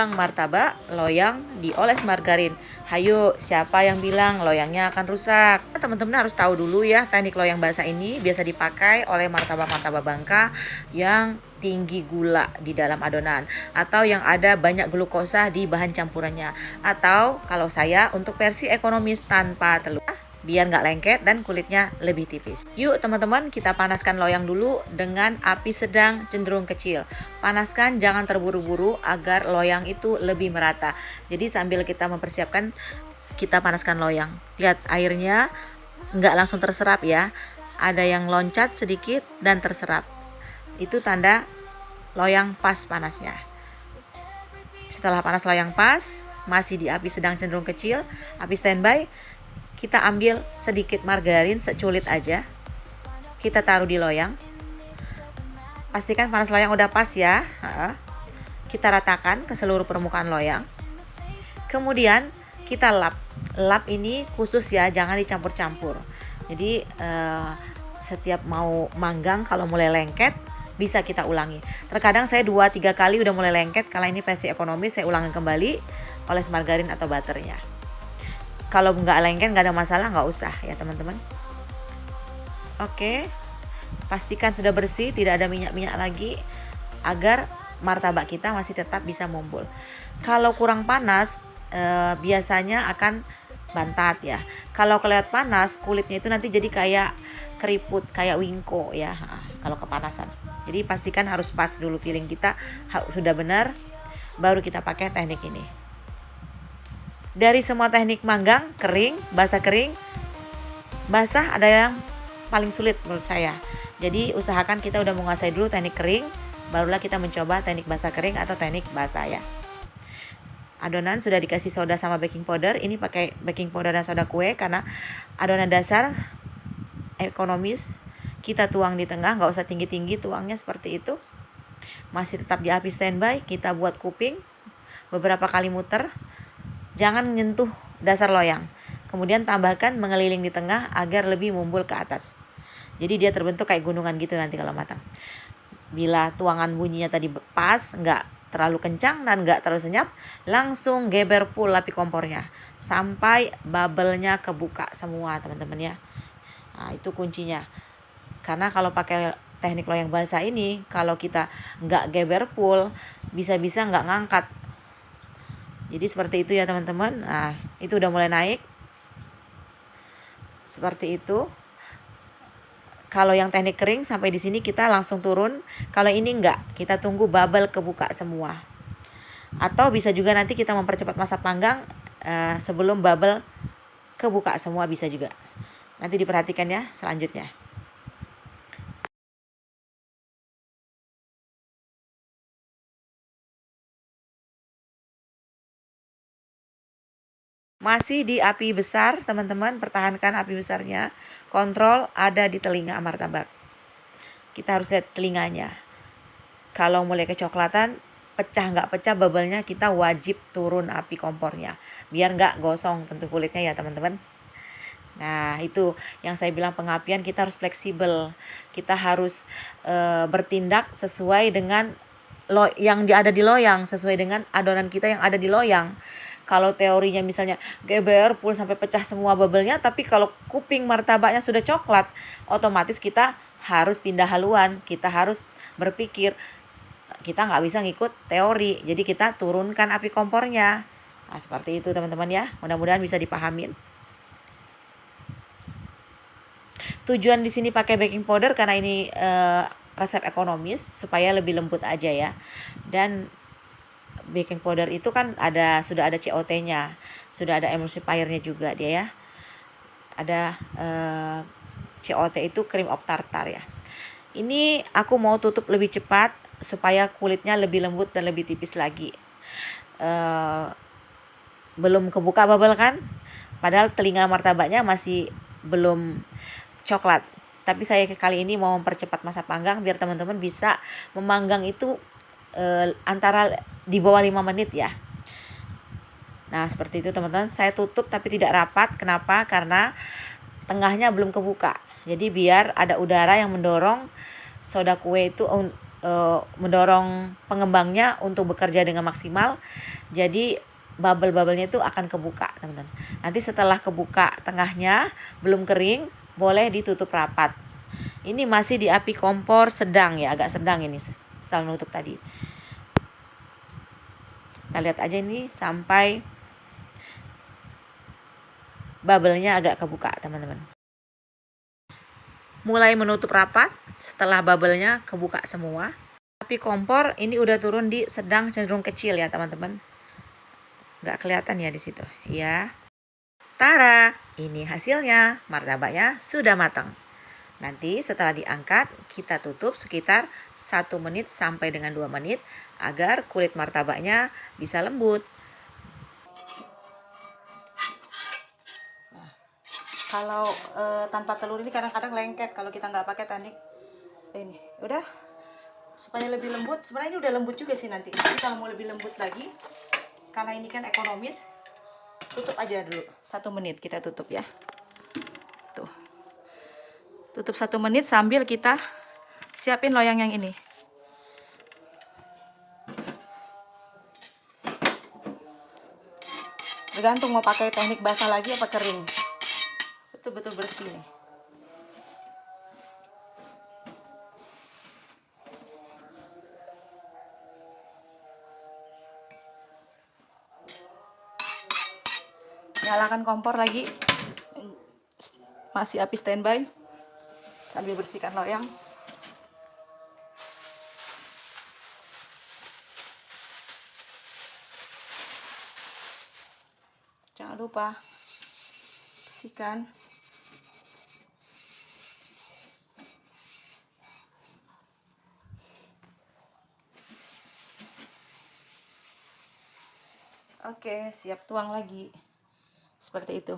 Martabak, loyang dioles margarin. Hayo, siapa yang bilang loyangnya akan rusak? Teman-teman harus tahu dulu ya, teknik loyang basah ini biasa dipakai oleh martabak-martabak Bangka yang tinggi gula di dalam adonan, atau yang ada banyak glukosa di bahan campurannya, atau kalau saya untuk versi ekonomis tanpa telur, biar nggak lengket dan kulitnya lebih tipis. Yuk teman-teman, kita panaskan loyang dulu dengan api sedang cenderung kecil. Panaskan, jangan terburu-buru agar loyang itu lebih merata. Jadi sambil kita mempersiapkan, kita panaskan loyang. Lihat airnya nggak langsung terserap ya. Ada yang loncat sedikit dan terserap. Itu tanda loyang pas panasnya. Setelah panas loyang pas, masih di api sedang cenderung kecil, api standby, kita ambil sedikit margarin seculit aja. Kita taruh di loyang. Pastikan panas loyang udah pas ya. Kita ratakan ke seluruh permukaan loyang. Kemudian kita lap. Lap ini khusus ya, jangan dicampur-campur. Jadi setiap mau manggang kalau mulai lengket, bisa kita ulangi. Terkadang saya 2-3 kali udah mulai lengket. Kalau ini versi ekonomis, saya ulangi kembali oles margarin atau butternya. Kalau nggak lengket nggak ada masalah, nggak usah ya teman-teman. Oke, pastikan sudah bersih, tidak ada minyak-minyak lagi, agar martabak kita masih tetap bisa mumbul. Kalau kurang panas, biasanya akan bantat ya. Kalau kelihatan panas, kulitnya itu nanti jadi kayak keriput, kayak wingko ya. Kalau kepanasan, jadi pastikan harus pas dulu, feeling kita sudah benar, baru kita pakai teknik ini. Dari semua teknik manggang, kering, basah, kering, basah ada yang paling sulit menurut saya. Jadi usahakan kita udah menguasai dulu teknik kering, barulah kita mencoba teknik basah kering atau teknik basah ya. Adonan sudah dikasih soda sama baking powder. Ini pakai baking powder dan soda kue karena adonan dasar ekonomis. Kita tuang di tengah, nggak usah tinggi-tinggi tuangnya seperti itu. Masih tetap di api standby, kita buat kuping beberapa kali muter. Jangan menyentuh dasar loyang. Kemudian tambahkan mengeliling di tengah agar lebih mumbul ke atas. Jadi dia terbentuk kayak gunungan gitu nanti kalau matang. Bila tuangan bunyinya tadi pas, nggak terlalu kencang dan nggak terlalu senyap, langsung geber full api kompornya sampai bubble-nya kebuka semua teman-teman ya. Nah itu kuncinya. Karena kalau pakai teknik loyang basah ini, kalau kita nggak geber full, bisa-bisa nggak ngangkat. Jadi seperti itu ya teman-teman. Nah itu udah mulai naik. Seperti itu. Kalau yang teknik kering sampai di sini kita langsung turun. Kalau ini enggak, kita tunggu bubble kebuka semua. Atau bisa juga nanti kita mempercepat masa panggang sebelum bubble kebuka semua, bisa juga. Nanti diperhatikan ya selanjutnya. Masih di api besar teman-teman, pertahankan api besarnya. Kontrol ada di telinga martabak. Kita harus lihat telinganya. Kalau mulai kecoklatan, pecah nggak pecah bubble-nya, kita wajib turun api kompornya. Biar nggak gosong tentu kulitnya ya teman-teman. Nah itu yang saya bilang, pengapian kita harus fleksibel. Kita harus bertindak sesuai dengan yang ada di loyang, sesuai dengan adonan kita yang ada di loyang. Kalau teorinya misalnya geber full sampai pecah semua bubble-nya, tapi kalau kuping martabaknya sudah coklat, otomatis kita harus pindah haluan. Kita harus berpikir, kita nggak bisa ngikut teori. Jadi kita turunkan api kompornya. Nah seperti itu teman-teman ya. Mudah-mudahan bisa dipahamin. Tujuan di sini pakai baking powder karena ini resep ekonomis supaya lebih lembut aja ya. Dan baking powder itu kan sudah ada COT-nya, sudah ada emulsifier-nya juga dia ya. Ada COT itu cream of tartar ya. Ini aku mau tutup lebih cepat supaya kulitnya lebih lembut dan lebih tipis lagi. Belum kebuka bubble kan? Padahal telinga martabaknya masih belum coklat. Tapi saya kali ini mau mempercepat masa panggang biar teman-teman bisa memanggang itu antara di bawah 5 menit ya. Nah seperti itu teman-teman. Saya tutup tapi tidak rapat. Kenapa? Karena tengahnya belum kebuka. Jadi biar ada udara yang mendorong soda kue itu mendorong pengembangnya untuk bekerja dengan maksimal. Jadi bubble-bubblenya itu akan kebuka, teman-teman. Nanti setelah kebuka tengahnya belum kering, boleh ditutup rapat. Ini masih di api kompor sedang ya, agak sedang ini setelah menutup tadi. Kita lihat aja ini sampai bubble-nya agak kebuka, teman-teman. Mulai menutup rapat setelah bubble-nya kebuka semua. Api kompor ini udah turun di sedang cenderung kecil ya, teman-teman. Nggak kelihatan ya di situ. Ya. Tara, ini hasilnya. Martabaknya sudah matang. Nanti setelah diangkat, kita tutup sekitar 1 menit sampai dengan 2 menit agar kulit martabaknya bisa lembut. Nah, kalau tanpa telur ini kadang-kadang lengket kalau kita nggak pakai teknik ini. Udah, supaya lebih lembut. Sebenarnya ini udah lembut juga sih nanti. Tapi kalau mau lebih lembut lagi, karena ini kan ekonomis, tutup aja dulu 1 menit, kita tutup ya. Tuh, tutup 1 menit sambil kita siapin loyang yang ini. Tergantung mau pakai teknik basah lagi apa kering. Betul-betul bersih nih. Nyalakan kompor lagi, masih api standby sambil bersihkan loyang. Jangan lupa bersihkan. Oke, siap tuang lagi seperti itu.